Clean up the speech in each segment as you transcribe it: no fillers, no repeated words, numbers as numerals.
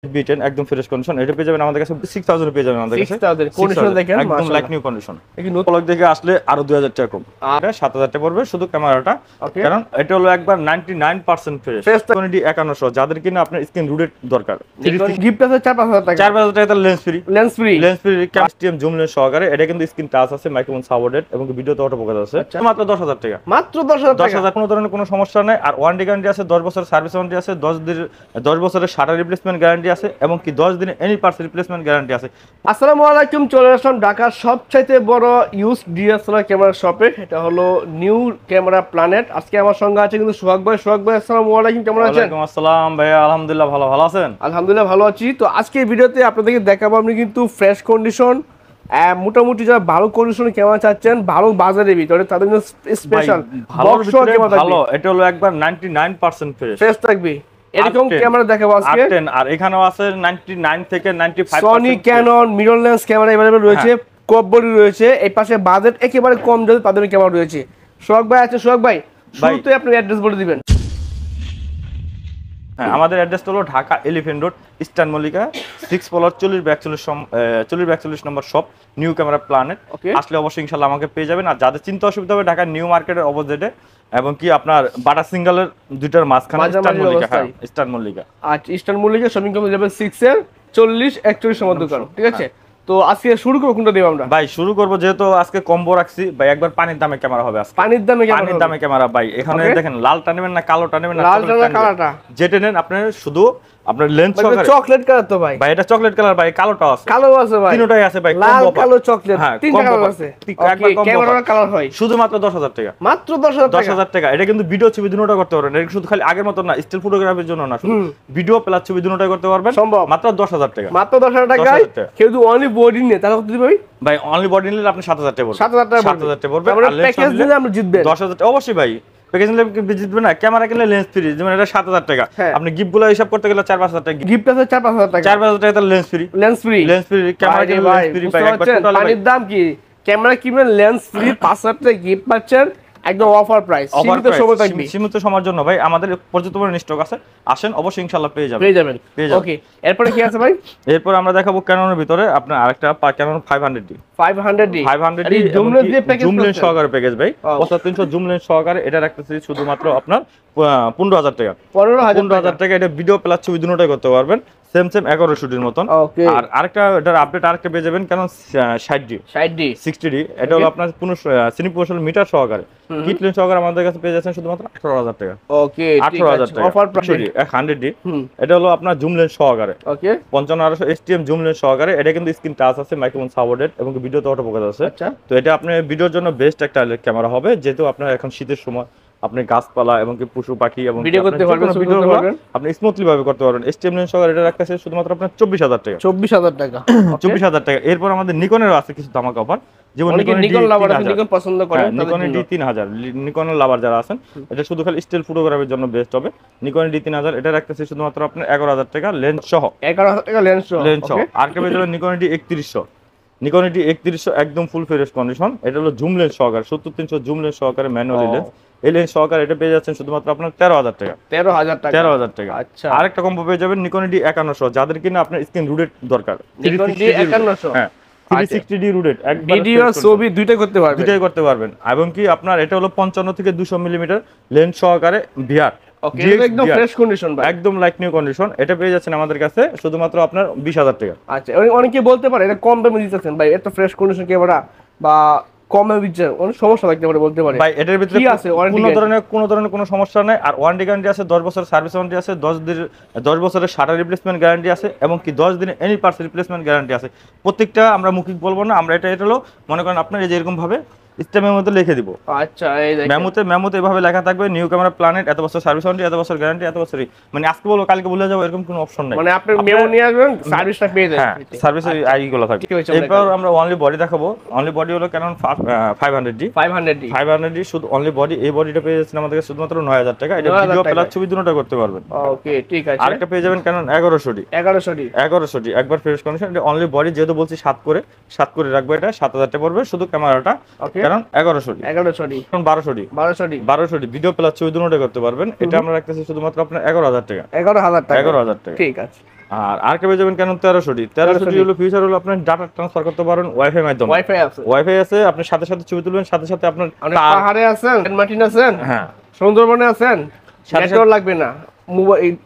B10 একদম fresh condition. এটা পেয়ে যাবেন আমাদের কাছে 6000 পেয়ে যাবেন আমাদের কাছে। 6000 কন্ডিশন দেখেন একদম লাইক নিউ কন্ডিশন। এই নতুন ব্লক দেখে আসলে আরো 2000 টাকা কম। এটা 7000 টাকা পড়বে শুধু ক্যামেরাটা। কারণ এটা হলো একবার 99% ফ্রেশ। কোয়ালিটি 5100 যাদের কিনা আপনার স্ক্রিন রুটেড দরকার। গিফট আছে 4000 টাকা। 4000 টাকা lens free. Lens free custom zoom lens সহকারে। এটা কিন্তু স্ক্রিন টাচ আছে, মাইক্রোফোন সাপোর্টেড এবং ভিডিওতে অটো ফোকাস আছে। মাত্র 10000 টাকা। মাত্র 10000 টাকা। 10000 কোনো ধরনের কোনো সমস্যা নাই। আর ওয়ারেন্টি গ্যারান্টি আছে, 10 বছরের সার্ভিস ওয়ারেন্টি আছে, 10 বছরের শাটার রিপ্লেসমেন্ট গ্যারান্টি আছে এবং কি 10 দিনের এনি পার্টস রিপ্লেসমেন্ট গ্যারান্টি আছে। আসসালামু আলাইকুম, চলে আসলাম ঢাকার সবচাইতে বড় ইউজ ডিএসএলআর ক্যামেরা শপে। এটা হলো নিউ ক্যামেরা প্ল্যানেট। আজকে আমার সঙ্গে আছে কিন্তু সোহাগ ভাই। সোহাগ ভাই আসসালামু আলাইকুম, কেমন আছেন? ওয়ালাইকুম আসসালাম ভাই, আলহামদুলিল্লাহ ভালো আছেন? আলহামদুলিল্লাহ ভালো আছি। তো আজকের ভিডিওতে আপনাদেরকে দেখাবো আমি কিন্তু ফ্রেশ কন্ডিশন, মোটামুটি যারা ভালো কন্ডিশনে ক্যামেরা চাচ্ছেন ভালো বাজারের ভিতরে তাদের জন্য স্পেশাল ভালো। এটা হলো একবার 99% ফ্রেশ থাকবে এরকম ক্যামেরা দেখাবো আজকে। আর এখানেও আছে 99 থেকে 95%। Sony Canon mirrorless camera available রয়েছে, কপ বডি রয়েছে। এই পাশে বাজেট একেবারে কম যাদের তাদের ক্যামেরা রয়েছে। সোহাগ ভাই আছে, সোহাগ ভাই শুরুতে আপনি অ্যাড্রেস বলে দিবেন। হ্যাঁ, আমাদের অ্যাড্রেস হলো Dhaka elephant road, eastern Mallika 6 floor 40 নম্বর শপ, নিউ ক্যামেরা প্ল্যানেট। আসলে অবশ্যই ইনশাআল্লাহ আমাকে পেয়ে যাবেন। আর যাদের চিন্তা অসুবিধা হবে ঢাকা নিউ মার্কেটের অপোজিটে এবং কি আপনার বাটা সিঙ্গেলের দুইটার মাঝখানে ইস্টার্ন মল্লিকা। আচ্ছা, eastern Mallika shopping complex level 6 এর 40-41 নম্বর দোকান। ঠিক আছে, তো আজকে শুরু করব কোনটা দেব আমরা? ভাই শুরু করব, যেহেতু আজকে কম্বো রাখছি ভাই, একবার পানির দামে ক্যামেরা হবে আজকে। পানির দামে ক্যামেরা ভাই। এখানে দেখেন লালটা নেবেন না কালোটা নেবেন না, লালটা কালোটা যেটা নেন আপনার শুধু আপনার লেন্স সহকারে। চকলেট কালার তো ভাই? ভাই এটা চকলেট কালার ভাই, কালোটাও আছে। কালো আছে ভাই, তিনটাই আছে ভাই, লাল কালো চকলেট তিনটা কালার আছে। একবার কম্বো ক্যামেরার কালার হয় শুধুমাত্র 10000 টাকা। মাত্র 10000 টাকা। এটা কিন্তু ভিডিও ছবি দুটোটা করতে পারবেন। এটা শুধু খালি আগের মত না, স্টিল ফটোগ্রাফির জন্য না, শুধু ভিডিও প্লাস ছবি দুটোটা করতে পারবেন। মাত্র 10000 টাকা। মাত্র 10000 টাকা। কেউ যদি অনলি বডি নিয়ে তাহলে কত দিবেন ভাই? অনলি বডি নিলে আপনি 7000 টাকা পড়বে। 7000 টাকা পড়বে। আর প্যাকেজ নিলে আমরা জিতবেন 10000 টাকা। অবশ্যই ভাই, প্যাকেজ নিলে জিতবে না। ক্যামেরা কিনলে লেন্স ফ্রি, যেমন এটা 7000 টাকা। আপনি গিফটগুলো হিসাব করতে গেলে 4-5000 টাকা গিফট আছে। 4000 টাকা। 4000 টাকা লেন্স ফ্রি। ক্যামেরা কিনলে লেন্স ফ্রি ভাই। একবার টোটাল পানির দাম কি? ক্যামেরা কিনবেন লেন্স ফ্রি, 5000 টাকা গিফট পাচ্ছেন, একদম অফার প্রাইস। সীমিত সময়ের জন্য ভাই। আমাদের পর্যাপ্ত পরিমাণে স্টক আছে, আসেন অবশ্যই ইনশাআল্লাহ পেয়ে যাবেন। ওকে, এরপর কি আছে ভাই? এরপর আমরা দেখাবো ক্যাননের ভিতরে আপনার আরেকটা ক্যানন 500D জুম লেন্স সহকারে প্যাকেজ ভাই। 7500 জুম লেন্স সহকারে এটা রাখতেছি শুধুমাত্র আপনার 15000 টাকা। 15000 টাকা। এটা ভিডিও প্লাস ছবি দুটোটাই করতে পারবেন, সেম 1100 এর মতন। আর আরেকটা এটার আপডেট আরেকটা পেয়ে যাবেন কারণ 60D এটা হলো আপনার সিনি প্রফেশনাল মিটার সহকারে, কিট লেন্স সহকারে আমাদের কাছে পেয়ে যাচ্ছেন শুধুমাত্র 18000 টাকা। ওকে, 18000 টাকা অফার প্রাইস। 100D এটা হলো আপনার জুম লেন্স সহকারে। ওকে, 5500 STM জুম লেন্স সহকারে। এটা কিন্তু স্ক্রিন টাচ আছে, মাইক্রোফোন সাপোর্টেড এবং ভিডিওতে অটো ফোকাস আছে। তো এটা আপনার ভিডিওর জন্য বেস্ট একটা ক্যামেরা হবে, যেহেতু আপনার এখন শীতের সময় আপনি গাছপালা এবং কি পশু পাখি এবং ভিডিও করতে পারবেন, আপনি স্মুথলি ভাবে করতে পারবেন। STM লেন্স সহকারে এটা রাখতেছে শুধুমাত্র আপনার 24000 টাকা। 24000 টাকা। এরপর আমাদের নিকনের আছে কিছু ধামাকা অফার, যেমন নিকন লাভার নিকন পছন্দ করেন, নিকন D3000 নিকনের লাভার যারা আছেন, এটা শুধু খালি স্টিল ফটোগ্রাফির জন্য বেস্ট হবে। নিকন D3000 এটা রাখতেছে শুধুমাত্র আপনার 11000 টাকা লেন্স সহ। 11000 টাকা লেন্স সহ। আর কে ভিতরে নিকন D3100 একদম ফুল ফ্রেশ কন্ডিশন। এটা হলো জুম লেন্স সহকারে 70300 জুম লেন্স সহকারে ম্যানুয়াল লেন্স। এই লেন্স সহকারে এটা পেয়ে যাচ্ছেন শুধুমাত্র আপনার 13000 টাকা। 13000 টাকা। আচ্ছা, আরেকটা কম্বো পেয়ে যাবেন নিকন D5100 যাদের কিনা আপনার স্ক্রিন রুটেড দরকার। নিকন D5100 হ্যাঁ, 360D রুটেড, একবার ভিডিও ছবি দুইটাই করতে পারবেন। এবং কি আপনার এটা হলো 55 থেকে 200 মিলিমিটার লেন্স সহকারে ভিআর। ওকে, একদম ফ্রেশ কন্ডিশন ভাই, একদম লাইক নিউ কন্ডিশন। এটা পেয়ে যাচ্ছেন আমাদের কাছে শুধুমাত্র আপনার 20000 টাকা। আচ্ছা, অনেকে বলতে পারে এটা কম দামে দিতেছেন ভাই, এত ফ্রেশ কন্ডিশন ক্যামেরা বা কমে দিচ্ছে, অনেক সমস্যা থাকতে পারে বলতে পারে ভাই। এটার ভিতরে কি আছে? কোনো ধরনের কোনো সমস্যা নাই। আর ওয়ারেন্টি গ্যারান্টি আছে, 10 বছরের সার্ভিস ওয়ারেন্টি আছে, 10 বছরের শাটার রিপ্লেসমেন্ট গ্যারান্টি আছে এবং কি 10 দিনের এনি পার্টস রিপ্লেসমেন্ট গ্যারান্টি আছে। প্রত্যেকটা আমরা মৌখিক বলবো না, আমরা এটা হলো মনে করেন আপনার এই যে এরকম ভাবে স্টেমের মধ্যে লিখে দিব। আচ্ছা, এই দেখেন মেমোতে এভাবে লেখা থাকবে, নিউ ক্যামেরা প্ল্যানেট, এত বছর সার্ভিস ওয়ারেন্টি, এত বছর গ্যারান্টি, এত বছরই। মানে আজকে বলবো কালকে ভুলে যাবো এরকম কোনো অপশন নাই। মানে আপনি মেমো নিয়ে আসবেন, সার্ভিসটা পেয়ে যাবেন। হ্যাঁ, সার্ভিসের আইগুলো থাকবে। এরপর আমরা অনলি বডি দেখাবো। অনলি বডি হলো ক্যানন 500D শুধু অনলি বডি। এই বডিটা পেয়ে যাচ্ছেন আমাদের কাছে শুধুমাত্র 9000 টাকা। এটা ভিডিও প্লাস ছবি দুটোটা করতে পারবেন। ওকে, ঠিক আছে। আরেকটা পেয়ে যাবেন ক্যানন 1100D একবার ফ্রেশ কন্ডিশন। এটা অনলি বডি, যেহেতু বলছি 7 করে রাখবো। এটা 7000 টাকা পড়বে শুধু ক্যামেরাটা। কারণ 1100D 1200D ভিডিও প্লাস ছবি দুটোটা করতে পারবেন। এটা আমরা রাখতেছি শুধুমাত্র আপনার 11000 টাকা। 11000 টাকা, ঠিক আছে। আর আরেকটা পেয়ে যাবেন Canon 1300D 1300D হলো ফিচার হলো আপনার ডাটা ট্রান্সফার করতে পারেন ওয়াইফাই মাধ্যমে। ওয়াইফাই আছে, আপনি সাথে সাথে ছবি তুলবেন, সাথে সাথে আপনার পাহাড়ে আছেন, সেন্ট মার্টিন আছেন, হ্যাঁ সুন্দরবনে আছেন, নেটওয়ার্ক লাগবে না,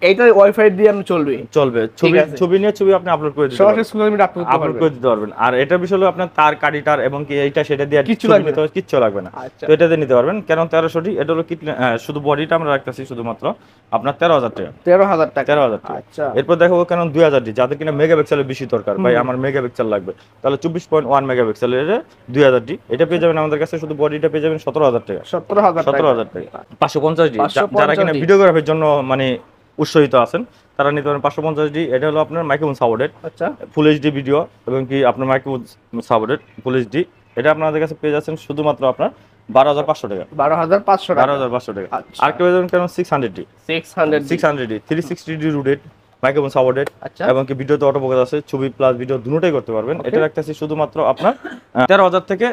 এইটা ওয়াইফাই দিয়ে আপনি চলবে ছবি নিয়ে ছবি আপনি আপলোড করে দিতে সরাসরি সোশ্যাল মিডিয়া আপলোড করে দিতে পারবেন। আর এটা বিষয় হলো আপনার তার কাডিটার এবং কি এইটা সেটা দিয়ে কিচ্ছু লাগবে না, তো এটা দিয়ে নিতে পারবেন। Canon 1300D এটা হলো শুধু বডিটা আমরা রাখতেছি শুধুমাত্র আপনার 13,000 টাকা। 13,000 টাকা। আচ্ছা, এরপর দেখো Canon 2000D, যাদের কিনা মেগাপিক্সেলের বেশি দরকার, ভাই আমার মেগাপিক্সেল লাগবে, তাহলে 24.1 মেগাপিক্সেলের 2000D এটা পেয়ে যাবেন আমাদের কাছে, শুধু বডিটা পেয়ে যাবেন 17,000 টাকা। 17,000 টাকা। 550D যারা কিনা ভিডিওগ্রাফির জন্য মানে উৎসাহিত আছেন তারা নিতে পারেন 550D। এটা হলো আপনার মাইক্রোফোন সাপোর্টেড, আচ্ছা, ফুল এইচডি ভিডিও এবং কি আপনার মাইক্রোফোন সাপোর্টেড ফুল এইচডি। এটা আপনাদের কাছে পেয়ে যাচ্ছেন শুধুমাত্র আপনার 12,500 টাকা। 12,500 টাকা। আরেকটা পেয়ে যাবেন Canon 600D 360D rooted microphone supported এবং কি ভিডিওতে অটো ফোকাস আছে, ছবি প্লাস ভিডিও দুটোই করতে পারবেন। এটা রাখতেছি শুধুমাত্র আপনার 13,000 থেকে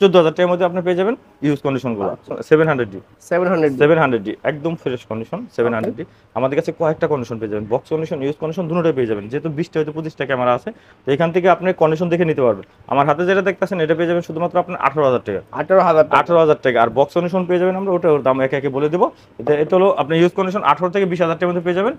14,000 টাকার মধ্যে আপনি পেয়ে যাবেন ইউজ কন্ডিশন গুলো। 700D একদম ফ্রেশ কন্ডিশন 700D। আমাদের কাছে কয়েকটা কন্ডিশন পেয়ে যাবেন, বক্স কন্ডিশন ইউজ কন্ডিশন দুটোই পেয়ে যাবেন। যেহেতু 20টা হয়তো 25টা ক্যামেরা আছে, তো এখান থেকে আপনি কন্ডিশন দেখে নিতে পারবেন। আমার হাতে যেটা দেখতেছেন এটা পেয়ে যাবেন শুধুমাত্র আপনার 18,000 টাকা। 18,000 টাকা। আর বক্স কন্ডিশন পেয়ে যাবেন আমরা ওটার দাম একে একে বলে দেবো। এটা হলো আপনি ইউজ কন্ডিশন 18 থেকে 20,000 টাকার মধ্যে পেয়ে যাবেন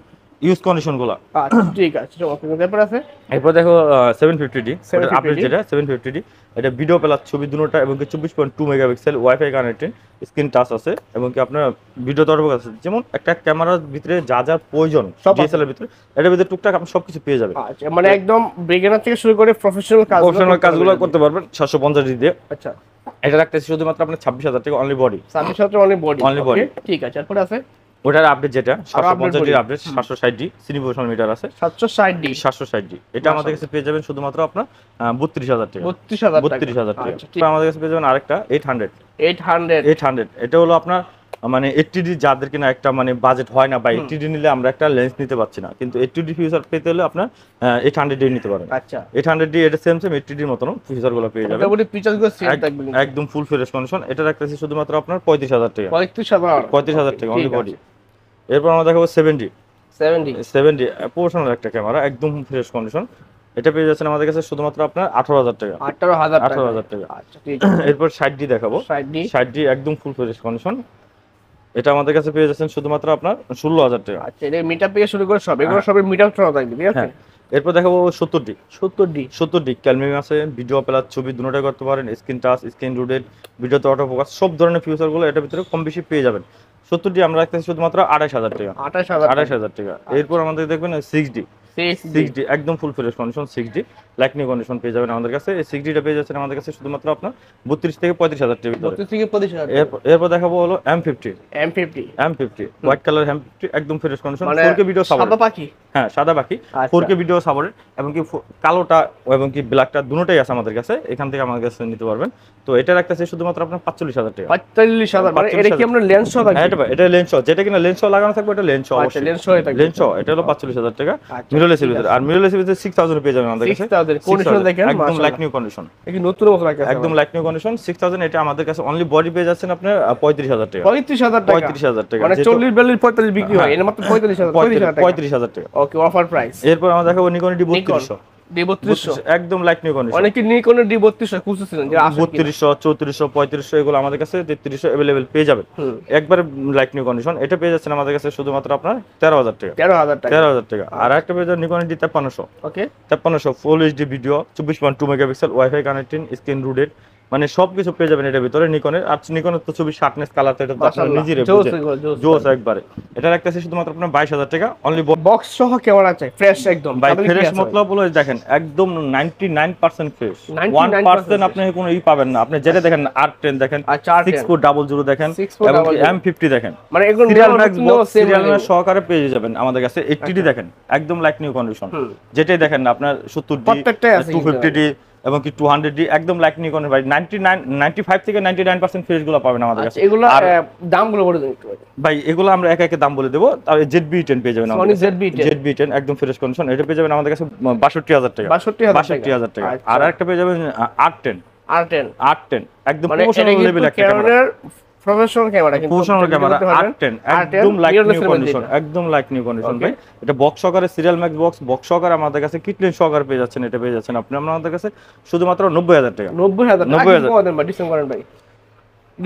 ইউজ কন্ডিশন গুলো। আচ্ছা, ঠিক আছে। তারপর আছে, এরপর দেখো 750D আপডেট যেটা 750D, এটা ভিডিও প্লাস ছবি দুটোটা এবং 24.2 megapixel wifi connected, screen touch আছে এবং কি আপনার ভিডিও তরফ আছে। যেমন একটা ক্যামেরার ভিতরে যা যা প্রয়োজন ডিএসএলআর এর ভিতরে, এটার ভিতরে টুকটাক আপনি সবকিছু পেয়ে যাবেন। আচ্ছা, মানে একদম বিগিনার থেকে শুরু করে প্রফেশনাল কাজগুলো করতে পারবেন 750D দিয়ে। আচ্ছা, এটা রাখতেছি শুধুমাত্র আপনার 26,000 টাকা অনলি বডি। 26,000 অনলি বডি, ঠিক আছে। তারপর আছে ওটার আপডেট যেটা 750D আপডেট 760D সিনিভোশন মিটার আছে 760D। এটা আমাদের কাছে পেয়ে যাবেন শুধুমাত্র আপনার 32,000 টাকা। 32,000 টাকা। আমাদের কাছে পেয়ে যাবেন আরেকটা 800। এটা হলো আপনার মানে 80D যাদের কিনা একটা মানে বাজেট হয় না, বা 80D নিলে আমরা একটা লেন্স নিতে পারছি না, কিন্তু 80D ফিচার পেতে হলে আপনার 800D নিতে পারেন। আচ্ছা, 800D এটা সেম 80D এর মতন ফিচার গুলো পেয়ে যাবেন, একদম ফুল ফ্রেশ কন্ডিশন। এটা রাখতেছি শুধুমাত্র আপনার 35,000 টাকা। 35,000 টাকা অনলি বডি। এরপর আমরা দেখাবো 70D প্রফেশনাল একটা ক্যামেরা, একদম ফ্রেশ কন্ডিশন। এটা পেয়ে যাচ্ছেন আমাদের কাছে শুধুমাত্র আপনার 18,000 টাকা। 18,000 টাকা। আচ্ছা, ঠিক আছে। এরপর 60D দেখাবো। 60D একদম ফুল ফ্রেশ কন্ডিশন। এটা আমাদের কাছে পেয়ে যাচ্ছেন শুধুমাত্র আপনার 16,000 টাকা। আচ্ছা, এটা মিটার থেকে শুরু করে সব এগুলো সবে মিটার চলা থাকবে, ঠিক আছে। এরপর দেখাবো 70D ক্যালমিং আছে, ভিডিও প্লাস ছবি দুটোটাই করতে পারেন, স্ক্রিন টাচ, স্ক্রিন রুটেড, ভিডিওতে অটো ফোকাস, সব ধরনের ফিচার গুলো এটার ভিতরে কম বেশি পেয়ে যাবেন। 70D আমরা রাখতেছি শুধুমাত্র 28,000 টাকা। 28,000 টাকা। এরপর আমাদের দেখবেন 6D একদম full fresh condition 6D like new condition পেয়ে যাবেন আমাদের কাছে। এই 6Dটা পেয়ে যাচ্ছেন আমাদের কাছে শুধুমাত্র আপনার 32 থেকে 35,000 টাকা ভিতরে। 32 থেকে 35,000। এরপর দেখাবো হলো M50 হোয়াইট কালার M50 একদম fresh condition, 4K video support. সাদা পাখি, হ্যাঁ সাদা পাখি, 4K ভিডিও সাপোর্ট এবং কি কালোটা এবং কি ব্ল্যাকটা দুটোটাই আছে আমাদের কাছে, এখান থেকে আমাদের কাছে নিতে পারবেন। তো এটা রাখতেছে শুধুমাত্র আপনার 45,000 টাকা। 45,000 মানে এটা কি আমরা লেন্স সহ থাকবে? এটা লেন্স সহ, যেটা কিনা লেন্স সহ লাগানো থাকবে এটা লেন্স সহ, অবশ্যই লেন্স সহ থাকবে। লেন্স সহ এটা হলো 45,000 টাকা মিররলেসের ভিতরে। আর মিররলেসের ভিতরে 6,000 পেয়ে যাবেন আমাদের কাছে। 6,000 কন্ডিশন দেখেন একদম লাইক নিউ কন্ডিশন, এই নতুন মতো লাগে, একদম লাইক নিউ কন্ডিশন 6,000। এটা আমাদের কাছে অনলি বডি পেয়ে যাচ্ছেন আপনার 35,000 টাকা। 35,000 টাকা মানে 40 42 45 বিক্রি হয়, এর মাত্র 35,000 টাকা। ওকে, অফার প্রাইস। এরপর আমরা দেখাবো নিকন D3200 একদম লাইক নিউ কন্ডিশন। অনেকে নিকনের D3200 খুঁজতেছিলেন যে 3200 3400 3500 এগুলো আমাদের কাছে 3300 अवेलेबल পেয়ে যাবেন, একবার লাইক নিউ কন্ডিশন। এটা পেয়ে যাচ্ছেন আমাদের কাছে শুধুমাত্র আপনার 13,000 টাকা। 13,000 টাকা। আর একটা পেয়ে যাবেন নিকন D5300। ওকে, 5300 full HD video 24.2 megapixel wifi connected, screen rooted, মানে সবকিছু পেয়ে যাবেন এটার ভিতরে নিকনের। আর নিকনের তো ছবি শার্পনেস কালার তো এটা তো আপনারা নিজেই বুঝেন, জোস একবারে। এটা রাখতেছি শুধুমাত্র আপনার 22,000 টাকা অনলি বক্স সহ ক্যামেরা চাই, ফ্রেশ একদম। ভাই ফ্রেশ মতলব হলো দেখেন একদম 99% ফ্রেশ, 1% আপনি কোনো ই পাবেন না। আপনি যেটা দেখেন R10 দেখেন, 6400 দেখেন এবং M50 দেখেন, মানে এগুলো সিরিয়াল ম্যাচ সহকারে পেয়ে যাবেন আমাদের কাছে। 80D দেখেন একদম লাইক নিউ কন্ডিশন, যেটাই দেখেন না আপনার 70D 250D এবং কি 200D একদম লাইক নিকনের ভাই 95 থেকে 99% ফ্রেশ গুলো পাবেন আমাদের কাছে। এগুলো দামগুলো বলে দেন একটু ভাই। এগুলো আমরা এক একে দাম বলে দেব। তাহলে ZB10 পেয়ে যাবেন আমাদের কাছে, ZB10 একদম ফ্রেশ কন্ডিশন। এটা পেয়ে যাবেন আমাদের কাছে 62,000 টাকা। 62,000 টাকা। আর একটা পেয়ে যাবেন R10 একদম প্রমোশনাল লেভেল একটা ক্যামেরা, প্রফেশনাল ক্যামেরা কিন্তু প্রফেশনাল ক্যামেরা R10 একদম লাইক নিউ কন্ডিশন, একদম লাইক নিউ কন্ডিশন ভাই। এটা বক্স সহকারে সিরিয়াল ম্যাক্স বক্স সহকারে আমাদের কাছে কিটলেন সহকারে পেয়ে যাচ্ছেন। এটা পেয়ে যাচ্ছেন আপনি আমাদের কাছে শুধুমাত্র 90000 টাকা। 90000 ভাই ডিসকাউন্ট করেন ভাই।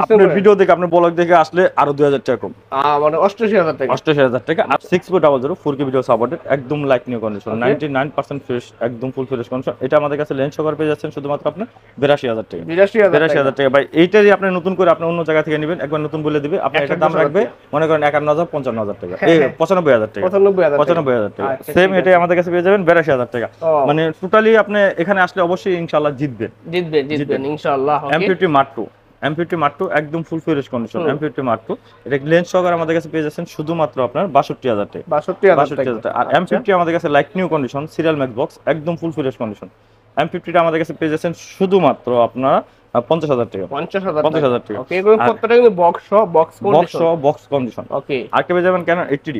আপনার ভিডিও দেখে আপনার ব্লগ দেখে আসলে আরো 2000 টাকা কম, মানে 88000 টাকা। 88000 টাকা। আর 6.00 4K ভিডিও সাপোর্টেড, একদম লাইক নিউ কন্ডিশন, 99% ফ্রেশ, একদম ফুল ফ্রেশ কন্ডিশন। এটা আমাদের কাছে লেন্স সহকারে পেয়ে যাচ্ছেন শুধুমাত্র আপনি 82000 টাকা। 82000 টাকা ভাই। এইটারই আপনি নতুন করে আপনি অন্য জায়গা থেকে নেবেন, একবার নতুন বলে দিবে আপনি এটার দাম রাখবে মনে করেন 51000 55000 টাকা, এই 95000 টাকা, 95000 টাকা। সেম এটাই আমাদের কাছে পেয়ে যাবেন 82000 টাকা। মানে টোটালি আপনি এখানে আসলে অবশ্যই ইনশাআল্লাহ জিতবেন ইনশাআল্লাহ। M50 Mark II, M50 Mark II একদম full fresh condition. M50 Mark II এটা লেন্স সহকারে আমাদের কাছে পেয়ে যাচ্ছেন শুধুমাত্র আপনার 62000 টাকা। 62000 টাকা। আর M50 আমাদের কাছে like new condition, serial max box, একদম ফুল ফ্রেশ কন্ডিশন। M50 টা আমাদের কাছে পেয়ে যাচ্ছেন শুধুমাত্র আপনারা 50000 টাকা। 50000 টাকা। ওকে, এগুলো প্রত্যেকটা কিন্তু বক্স কন্ডিশন। ওকে, আরেকটা পেয়ে যাবেন Canon 80D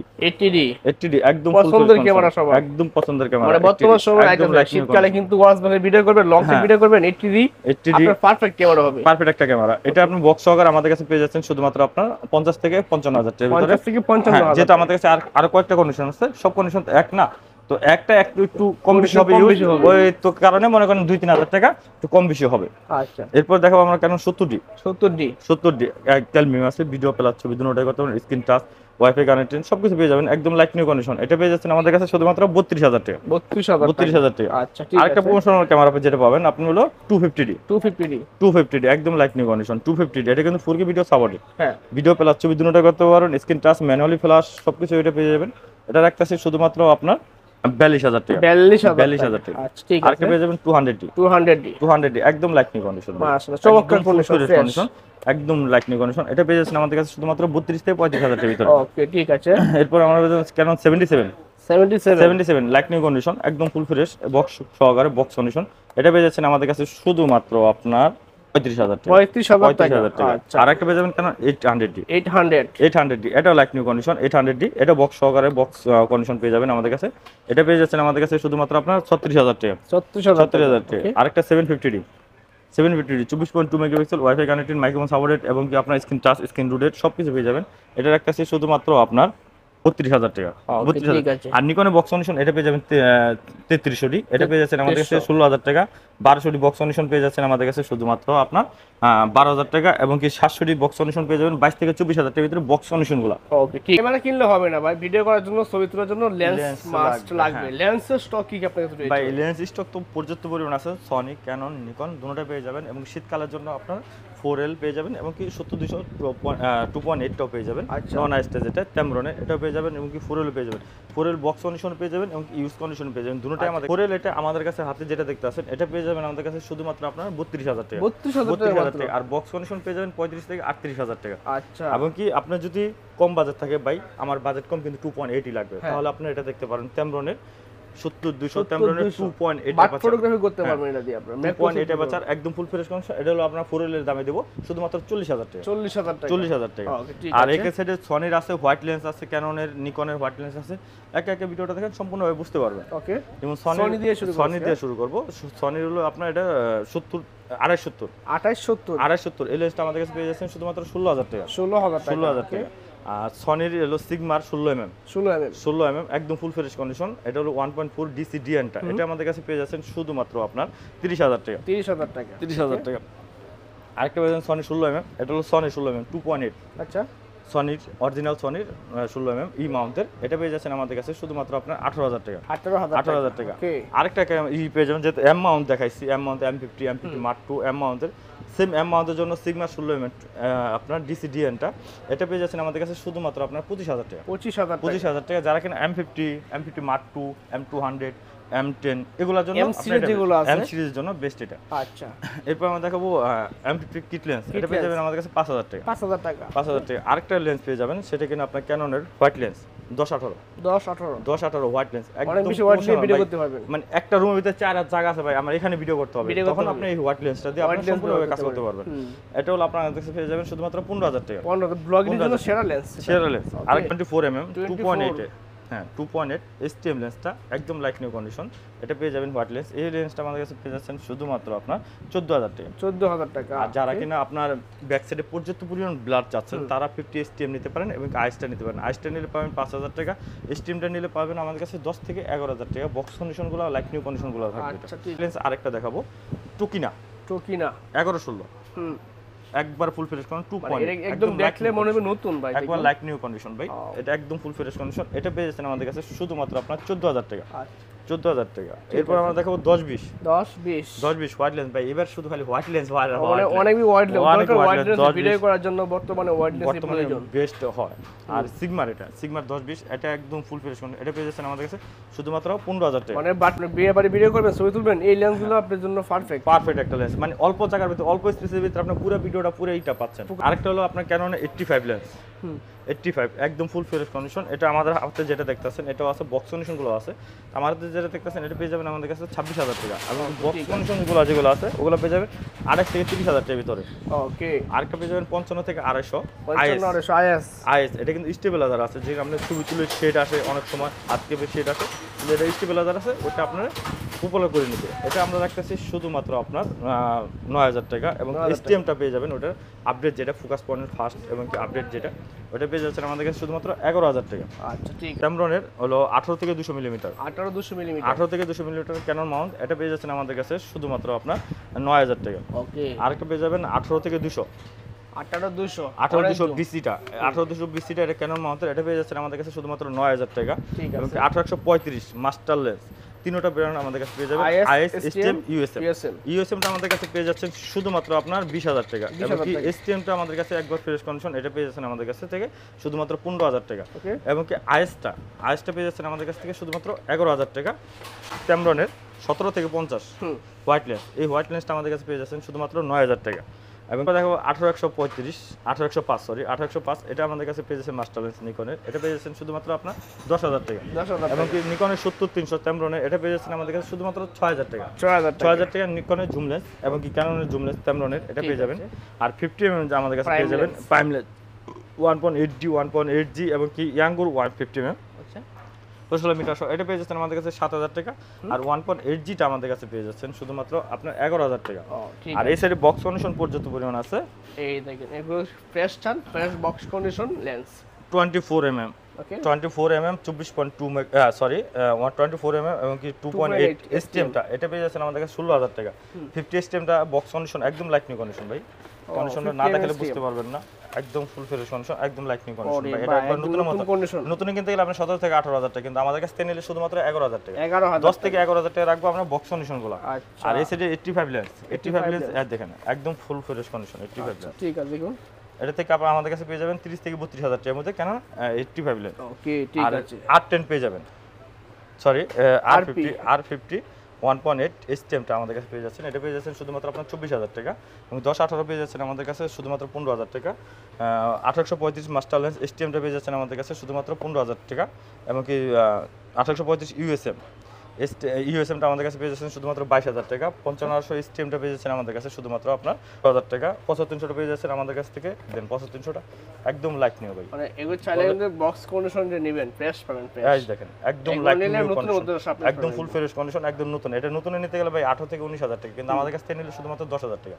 একদম পছন্দের ক্যামেরা সবার, একদম পছন্দের ক্যামেরা। মানে বর্তমান সময়ে শীতকালে কিন্তু ওয়াজবারে ভিডিও করবেন, লং টাইম ভিডিও করবেন, 80D আপনার পারফেক্ট ক্যামেরা হবে, পারফেক্ট একটা ক্যামেরা। এটা আপনি বক্স সহকারে আমাদের কাছে পেয়ে যাচ্ছেন শুধুমাত্র আপনার 50 থেকে 55000 টাকার ভিতরে। 50 থেকে 55000। যেটা আমাদের কাছে আরো কয়েকটা কন্ডিশন আছে, সব কন্ডিশন তো এক না, তো একটা একটু কম বেশি হবে, ওই তো কারণে মনে করেন 2-3000 টাকা একটু কম বেশি হবে। আচ্ছা, এরপর দেখাবো আমরা কেন 70D একদম মিম আছে, ভিডিও প্লাস ছবি দুটোটাই করতে পারেন, স্ক্রিন টাচ, ওয়াইফাই কানেক্টেড সবকিছু পেয়ে যাবেন, একদম লাইক নিউ কন্ডিশন। এটা পেয়ে যাচ্ছেন আমাদের কাছে শুধুমাত্র 32000 টাকা। 32000 টাকা। আচ্ছা, ঠিক আছে। আরেকটা প্রমোশনাল ক্যামেরা যেটা পাবেন আপনি হলো 250D একদম লাইক নিউ কন্ডিশন। 250D এটা কিন্তু 4K ভিডিও সাপোর্টেড, হ্যাঁ, ভিডিও প্লাস ছবি দুটোটাই করতে পারেন, স্ক্রিন টাচ, ম্যানুয়ালি ফ্ল্যাশ সবকিছু এটা পেয়ে যাবেন। এটা রাখতেছে শুধুমাত্র আপনার 42000 টাকা। 42000 টাকা। আচ্ছা, ঠিক আছে। আরেকটা পেয়ে যাবেন 200D একদম লাইক নিউ কন্ডিশন, মাশাআল্লাহ চমৎকার কন্ডিশন, একদম লাইক নিউ কন্ডিশন। এটা পেয়ে যাচ্ছেন আমাদের কাছে শুধুমাত্র 32 থেকে 35000 টাকার ভিতরে। ওকে, ঠিক আছে। এরপর আমরা পেয়ে যাচ্ছি Canon 77 লাইক নিউ কন্ডিশন, একদম ফুল ফ্রেশ বক্স সহকারে বক্স কন্ডিশন। এটা পেয়ে যাচ্ছেন আমাদের কাছে শুধুমাত্র আপনার 35000 টাকা। 35000 টাকা। আচ্ছা, আরেকটা পেয়ে যাবেন Canon 800D এটা লাইক নিউ কন্ডিশন, 800D এটা বক্স সহকারে বক্স কন্ডিশন পেয়ে যাবেন আমাদের কাছে। এটা পেয়ে যাচ্ছেন আমাদের কাছে শুধুমাত্র আপনার 36000 টাকা। 36000 টাকা। আরেকটা 750D 24.2 megapixel, wifi connected, microphone supported এবং কি আপনার স্ক্রিন টাচ, স্ক্রিন রুটেড সবকিছু পেয়ে যাবেন। এটা রাখতেছি শুধুমাত্র আপনার 32000 টাকা। 32000। আর নিকনের বক্স কন্ডিশন এটা পেয়ে যাবেন 3300D, এটা পেয়ে যাচ্ছেন আমাদের কাছে 16000 টাকা। 1200D বক্স কন্ডিশন পেয়ে যাচ্ছেন আমাদের কাছে শুধুমাত্র আপনার 12000 টাকা এবং কি 700D বক্স কন্ডিশন পেয়ে যাবেন 22 থেকে 24000 টাকার ভিতরে বক্স কন্ডিশনগুলো। ওকে, ঠিক। ক্যামেরা কিনলে হবে না ভাই, ভিডিও করার জন্য, ছবি তোলার জন্য লেন্স মাস্ট লাগবে। লেন্সের স্টক কি আপনাদের কাছে রয়েছে? ভাই লেন্স স্টক তো পর্যাপ্ত পরিমাণ আছে, সনি, ক্যানন, নিকন দুটোটাই পেয়ে যাবেন এবং শীতকালের জন্য আপনার 4L পেয়ে যাবেন এবং কি 70-200 2.8 টাও পেয়ে যাবেন। নন আইস্টে যেটা টেমরনের এটাও পেয়ে যাবেন এবং কি 4L পেয়ে যাবেন। 4L বক্স কন্ডিশন পেয়ে যাবেন এবং ইউজ কন্ডিশন পেয়ে যাবেন, দুটোটাই আমাদের। 4L এটা আমাদের কাছে হাতে যেটা দেখতে আছেন এটা পেয়ে যাবেন আমাদের কাছে শুধুমাত্র আপনার 32000 টাকা। 32000 টাকা। আর বক্স কন্ডিশন পেয়ে যাবেন 35 থেকে 38000 টাকা। আচ্ছা, এবং কি আপনার যদি কম বাজেট থাকে, ভাই আমার বাজেট কম কিন্তু 2.8 লাগবে, তাহলে আপনি এটা দেখতে পারেন টেমরনের 70-200 টেমরনের 2.8 বাট ফটোগ্রাফি করতে পারবেন এটা দিয়ে আপনারা। 2.8 বাজার একদম ফুল ফ্রেশ কন্ডিশন। এটা হলো আপনার 4L এর দামে দেব শুধুমাত্র 40000 টাকা। 40000 টাকা। আর একে সাইডে সনির আছে, হোয়াইট লেন্স আছে, ক্যাননের, নিকনের হোয়াইট লেন্স আছে। একে ভিডিওটা দেখেন সম্পূর্ণভাবে বুঝতে পারবেন। ওকে, যেমন সনি দিয়ে শুরু করব। সনির হলো আপনার এটা 280 এই লেন্সটা আমাদের কাছে পেয়ে যাচ্ছেন শুধুমাত্র 16000 টাকা। 16000 টাকা। আর সনির হলো সিগমার 16mm একদম ফুল ফ্রেশ কন্ডিশন। এটা হলো 1.4 DC DN-টা, এটা আমাদের কাছে পেয়ে যাচ্ছেন শুধুমাত্র আপনার 30000 টাকা। 30000 টাকা। আরেকটা পেয়ে যাচ্ছেন সনি 16mm, এটা হলো সনি 16mm 2.8। আচ্ছা, সনির অরিজিনাল সনির 16mm ই মাউন্টের, এটা পেয়ে যাচ্ছেন আমাদের কাছে শুধুমাত্র আপনার 18000 টাকা। 18000 টাকা। আরেকটা ই পেয়ে যাবেন, যেহেতু এম মাউন্ট দেখাইছি, M mount M50 Mark II M মাউন্টের, সেম এম মাউন্টের জন্য সিগমা 16mm আপনার DC DN-টা, এটা পেয়ে যাচ্ছেন আমাদের কাছে শুধুমাত্র আপনার 25000 টাকা। 25000 টাকা। যারা কিনা M50 Mark II, M200, M10 এগুলোর জন্য, এম সিরিজের জন্য বেস্ট এটা। আচ্ছা, এরপর আমরা দেখাবো M50 কিট লেন্স, এটা পেয়ে যাবেন আমাদের কাছে 5000 টাকা। 5000 টাকা। আরেকটা লেন্স পেয়ে যাবেন, সেটা কিনা আপনার ক্যাননের হোয়াইট লেন্স 10-18 হোয়াইট লেন্স, একদম বেশি হোয়াইট দিয়ে ভিডিও করতে পারবেন। মানে একটা রুমের ভিতরে 4 জায়গা আছে ভাই, আমার এখানে ভিডিও করতে হবে, তখন আপনি এই হোয়াইট লেন্সটা দিয়ে আপনি সম্পূর্ণভাবে কাজ করতে পারবেন। এটা হলো আপনার কাছে পেয়ে যাবেন শুধুমাত্র 15000 টাকা। 15 ব্লগিং এর জন্য সেরা লেন্স। আরেক 24mm 2.8 হ্যাঁ 2.8 STM লেন্সটা একদম লাইক নিউ কন্ডিশন, এটা পেয়ে যাবেন হোয়াইট লেন্স। এই লেন্সটা আমাদের কাছে পেয়ে যাচ্ছেন শুধুমাত্র আপনার 14000 টাকা। 14000 টাকা। আর যারা কিনা আপনার ব্যাক সাইডে পর্যাপ্ত পরিমাণ ব্লাড চাচ্ছেন তারা 50 STM নিতে পারেন এবং আইসটা নিতে পারেন। আইসটা নিলে পাবেন 5000 টাকা, STMটা নিলে পাবেন আমাদের কাছে 10 থেকে 11000 টাকা। বক্স কন্ডিশনগুলো লাইক নিউ কন্ডিশনগুলো থাকবে। আচ্ছা ঠিক লেন্স আরেকটা দেখাবো, টুকিনা 11-16 হুম একবার ফুল ফ্রেশ কন্ডিশন 2.8 মানে একদম দেখলে মনে হবে নতুন ভাই, একবার লাইক নিউ কন্ডিশন ভাই, এটা একদম ফুল ফ্রেশ কন্ডিশন। এটা পেয়ে যাচ্ছেন আমাদের কাছে শুধুমাত্র আপনার 14000 টাকা। 14000 টাকা। এরপর আমরা দেখাবো 10-20 হোয়াইট লেন্স ভাই, এবার শুধু খালি হোয়াইট লেন্স হয়, অনেক হোয়াইট লেন্স ভিডিও করার জন্য বর্তমানে হোয়াইট লেন্স প্রয়োজন বেস্ট হয়। আর সিগমার, এটা সিগমার 10-20 এটা একদম ফুল ফ্রেশ কন্ডিশন, এটা পেয়ে যাচ্ছেন আমাদের কাছে শুধুমাত্র 15000 টাকা। মানে বিয়ে বাড়ি ভিডিও করবেন, ছবি তুলবেন, এই লেন্সগুলো আপনার জন্য পারফেক্ট একটা লেন্স, মানে অল্প জায়গার ভিতরে অল্প স্পেসের ভিতরে আপনি পুরো ভিডিওটা পুরো এইটা পাচ্ছেন। আরেকটা হলো আপনার ক্যানন 85 লেন্স, 85 একদম ফুল ফ্রেশ কন্ডিশন। এটা আমাদের হাতে যেটা দেখতেছেন এটাও আছে, বক্স কন্ডিশনগুলো আছে। আমাদের যেটা দেখতেছেন এটা পেয়ে যাবেন আমাদের কাছে 26000 টাকা। এবং বক্স কন্ডিশনগুলো যেগুলো আছে ওগুলো পেয়ে যাবেন 28 থেকে 30000 টাকার ভিতরে। ওকে। আরেকটা পেয়ে যাবেন 55 থেকে 250 আইএস। এটা কিন্তু স্টেবিলাইজার আছে, যে আমরা ছবি তুলে শেড আসে অনেক সময়, আজকে শেড আসে, যেটা স্টেবিলাইজার আছে ওটা আপনারা উপলব্ধ করে নিতে। এটা আমরা রাখতেছি শুধুমাত্র আপনার 9000 টাকা। এবং STMটা পেয়ে যাবেন ওটার আপডেট যেটা ফোকাস পয়েন্ট ফাস্ট এবং কি আপডেট যেটা ওটা পেয়ে যাচ্ছেন আমাদের কাছে শুধুমাত্র 11000 টাকা। আচ্ছা ঠিক। ক্যামরনের হলো 18 থেকে 200 মিলিমিটার, 18 থেকে 200 মিলিমিটার ক্যানন মাউন্ট, এটা পেয়ে যাচ্ছেন আমাদের কাছে শুধুমাত্র আপনার 9000 টাকা। ওকে। আরেকটা পেয়ে যাবেন 18 থেকে 200 BC-টা 18200 BC-টা এটা ক্যানন মাউন্টের, এটা পেয়ে যাচ্ছেন আমাদের কাছে শুধুমাত্র 9000 টাকা। এবং 1835 মাস্টার লেন্স, তিনটা ব্র্যান্ড আমাদের কাছে পেয়ে যাবেন। আইএস, STM, USM-টা আমাদের কাছে পেয়ে যাচ্ছেন শুধুমাত্র আপনার 20000 টাকা। এবং কি STM-টা আমাদের কাছে একবার ফ্রেশ কন্ডিশন, এটা পেয়ে যাচ্ছেন আমাদের কাছে থেকে শুধুমাত্র 15000 টাকা। এবং কি আইএসটা পেয়ে যাচ্ছেন আমাদের কাছ থেকে শুধুমাত্র 11000 টাকা। ক্যামরনের 17 থেকে 50 হোয়াইট লেন্স, এই হোয়াইট লেন্সটা আমাদের কাছে পেয়ে যাচ্ছেন শুধুমাত্র 9000 টাকা। এবং দেখো 1805 এটা আমাদের কাছে পেয়ে যাচ্ছে মাস্টার লেন্স নিকনের, এটা পেয়ে যাচ্ছেন শুধুমাত্র আপনার 10000 টাকা। এবং কি নিকনের 70300 ক্যামরনের, এটা পেয়ে যাচ্ছেন আমাদের কাছে শুধুমাত্র 6000 টাকা। 6000 টাকা নিকনের জুম লেন্স। এবং কি ক্যাননের জুম লেন্স ক্যামরনের, এটা পেয়ে যাবেন। আর 50 mm আমাদের কাছে পেয়ে যাবেন প্রাইম লেন্স 1.8G 1.8G এবং কি ইয়াঙ্গুর 150 mm 16 মিটার, এটা পেয়ে যাচ্ছেন আমাদের কাছে 7000 টাকা। আর 1.8G-টা আমাদের কাছে পেয়ে যাচ্ছেন শুধুমাত্র আপনার 11000 টাকা। আর এই সাইডে বক্স কন্ডিশন পর্যাপ্ত পরিমাণ আছে, এই দেখেন এগুলো fresh box condition lens 24 mm 24 mm 24 mm এবং কি 2.8 STM-টা এটা পেয়ে যাচ্ছেন আমাদের কাছে 16000 টাকা। 50 STM-টা বক্স কন্ডিশন একদম লাইক নিউ কন্ডিশন ভাই, কন্ডিশনটা না দেখলে বুঝতে পারবেন না, একদম ফুল ফ্রেশ কন্ডিশন, একদম লাইক নিউ কন্ডিশন ভাই। এটা একবার নতুনের মতো নতুন কিনতে গেলে আপনি 17 থেকে 18000 টাকা, কিন্তু আমাদের কাছে নিলে শুধুমাত্র 11000 টাকা। 10 থেকে 11000 টাকা রাখবো আমরা বক্স কন্ডিশনগুলো। আর এই সাইডে 85 লেন্স দেখেন একদম ফুল ফ্রেশ কন্ডিশন 85 লেন্স। ঠিক আছে দেখুন, এটা থেকে আপনারা আমাদের কাছে পেয়ে যাবেন 30 থেকে 32000 টাকার মধ্যে কেন 85 লেন্স। ওকে ঠিক আছে। R10 পেয়ে যাবেন, সরি R50 1.8 STM-টা আমাদের কাছে পেয়ে যাচ্ছেন, এটা পেয়ে যাচ্ছেন শুধুমাত্র আপনার 24000 টাকা। এবং 10-18 পেয়ে যাচ্ছেন আমাদের কাছে শুধুমাত্র 15000 টাকা। 1835 মাস্টার লেন্স STM-টা পেয়ে যাচ্ছেন আমাদের কাছে শুধুমাত্র 15000 টাকা। এবং কি 1835 USM-টা আমাদের কাছে পেয়ে যাচ্ছেন শুধুমাত্র 22000 টাকা। 5500 STM-টা পেয়ে যাচ্ছেন আমাদের কাছে শুধুমাত্র আপনার 1000 টাকা। 75300 পেয়ে যাচ্ছেন আমাদের কাছ থেকে, দেন 75300টা একদম লাইক নিও ভাই। মানে এগুলো চাইলে কিন্তু বক্স কন্ডিশন যে নেবেন ফ্রেশ পাবেন, এই দেখেন একদম লাইক নিউ কন্ডিশন, একদম ফুল ফ্রেশ কন্ডিশন, একদম নতুন। এটা নতুনে নিতে গেলে ভাই 18 থেকে 19000 টাকা, কিন্তু আমাদের কাছ থেকে নিলে শুধুমাত্র 10000 টাকা।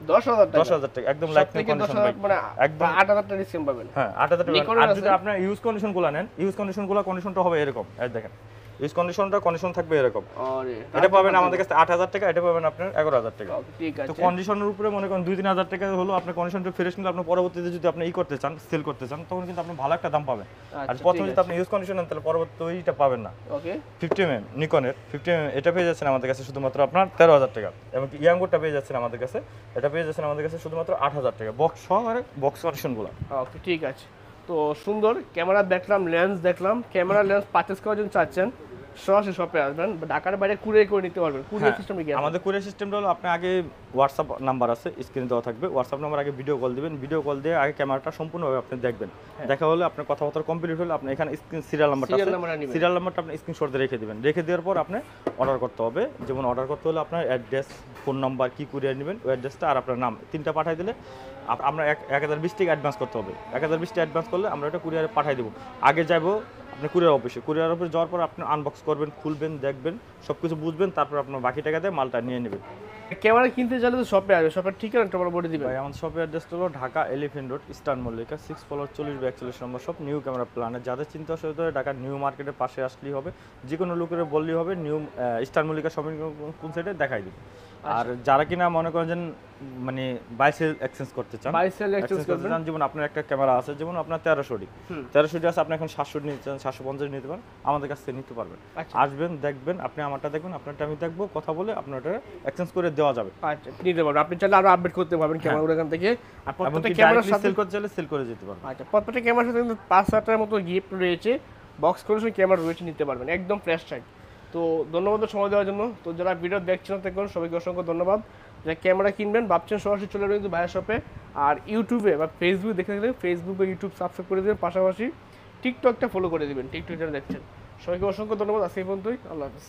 10000 টাকা একদম লাইক নিউ কন্ডিশন ভাই, মানে একদম 8000 টাকা ডিসকাউন্ট পাবেন। হ্যাঁ 8000 টাকা। আর যদি আপনি ইউজ কন্ডিশনগুলো নেন, কন্ডিশনটা হবে এরকম, এই দেখেন ইউজ কন্ডিশন থাকবে এরকম। এটা পাবেন আমাদের কাছে 8000 টাকা, এটা পাবেন আপনার 11000 টাকা। ঠিক আছে। তো কন্ডিশনের উপরে মনে করেন 2-3000 টাকা হলো আপনার কন্ডিশনটা ফ্রেশ নিলে আপনি পরবর্তীতে যদি আপনি করতে চান, সেল করতে চান, তখন কিন্তু আপনি ভালো একটা দাম পাবেন। আর প্রথমে যদি আপনি ইউজ কন্ডিশন নেন তাহলে পরবর্তীতে ওইটা পাবেন না। ওকে। 50 mm নিকনের 50 mm এটা পেয়ে যাচ্ছেন আমাদের কাছে শুধুমাত্র আপনার 13000 টাকা। এবং ইয়াঙ্গুরটা পেয়ে যাচ্ছেন আমাদের কাছে, এটা পেয়ে যাচ্ছেন আমাদের কাছে শুধুমাত্র 8000 টাকা বক্স সহ, আর বক্স কন্ডিশনগুলো। ওকে ঠিক আছে। তো সুন্দর ক্যামেরা দেখলাম, লেন্স দেখলাম, ক্যামেরা লেন্স পারচেজ করার জন্য চাচ্ছেন সরাসরি শপে আসবেন, ঢাকার বাইরে কুরিয়ার করে নিতে পারবেন। কুরিয়ার সিস্টেম কি? আমাদের কুরিয়ার সিস্টেমটা হলো আপনি আগে হোয়াটসঅ্যাপ নাম্বার আছে স্ক্রিনে দেওয়া থাকবে, হোয়াটসঅ্যাপ নাম্বার আগে ভিডিও কল দিবেন, ভিডিও কল দিয়ে আগে ক্যামেরাটা সম্পূর্ণভাবে আপনি দেখবেন। দেখা হলে আপনার কথাবার্তা কমপ্লিট হলে আপনি এখানে স্ক্রিন সিরিয়াল নাম্বারটা আছে, সিরিয়াল নাম্বারটা আপনি স্ক্রিনশট দিয়ে রেখে দিবেন। রেখে দেওয়ার পর আপনি অর্ডার করতে হবে। যেমন অর্ডার করতে হলে আপনার অ্যাড্রেস, ফোন নাম্বার, কি কুরিয়ার নেবেন ওই অ্যাড্রেসটা আর আপনার নাম, তিনটা পাঠিয়ে দিলে আমরা 1020 টাকা অ্যাডভান্স করতে হবে। 1020 টাকা অ্যাডভান্স করলে আমরা ওটা কুরিয়ারে পাঠিয়ে দেবো। আগে যাবো আপনি কুরিয়ার অফিসে যাওয়ার পর আপনি আনবক্স করবেন, খুলবেন, দেখবেন, সবকিছু বুঝবেন, তারপর আপনার বাকি টাকা দিয়ে মালটা নিয়ে নেবেন। ক্যামেরা কিনতে চাইলে তো শপে আসবে, শপের ঠিকানাটা বলে বলে দিবেন। ভাই আমার শপের অ্যাড্রেসটা হলো Dhaka elephant road, eastern Mallika, 6 floor 40/41 নম্বর শপ, নিউ ক্যামেরা প্ল্যানেট। যাদের চিন্তা অসুবিধা হয় ঢাকা নিউ মার্কেটের পাশে আসলেই হবে, যে কোনো লোকের বললেই হবে নিউ ইস্টার্ন মল্লিকা শপিং কোন সাইডে দেখাই দিবে। আর যারা কিনা মনে করেন যে মানে বাইসেল এক্সচেঞ্জ করতে চান, বাইসেল এক্সচেঞ্জ করতে চান, যেমন আপনার একটা ক্যামেরা আছে, যেমন আপনার 1300 আছে, আপনি এখন 700 নিতে চান, 750 নিতে পারেন, আমাদের কাছ থেকে নিতে পারবেন। আসবেন, দেখবেন, আপনি আমারটা দেখবেন, আপনারটা আমি দেখবো, কথা বলে আপনারটা এক্সচেঞ্জ করে দেওয়া যাবে। আচ্ছা, নিতে পারবেন। আপনি চাইলে আরো আপডেট করতে পারবেন ক্যামেরাগুলো এখান থেকে। আর প্রত্যেকটা এমনকি ক্যামেরার directly সাথে সেল করতে চাইলে সেল করে যেতে পারবেন। আচ্ছা, প্রত্যেকটা ক্যামেরার সাথে কিন্তু 5,000 টাকার মতো গিফট রয়েছে, বক্স কন্ডিশন ক্যামেরা রয়েছে, নিতে পারবেন একদম ফ্রেশ চাই। তো ধন্যবাদ সময় দেওয়ার জন্য। তো যারা ভিডিও দেখছেন দেখুন, সবাইকে অসংখ্য ধন্যবাদ। যারা ক্যামেরা কিনবেন ভাবছেন সরাসরি চলে যাবেন কিন্তু ভাইয়ের শপে। আর ইউটিউবে বা ফেসবুকে দেখে গেলে ফেসবুক বা ইউটিউব সাবস্ক্রাইব করে দেবেন, পাশাপাশি টিকটকটা ফলো করে দেবেন, টিকটক যারা দেখছেন। সবাইকে অসংখ্য ধন্যবাদ। আজকে এই পর্যন্তই, আল্লাহ হাফিজ।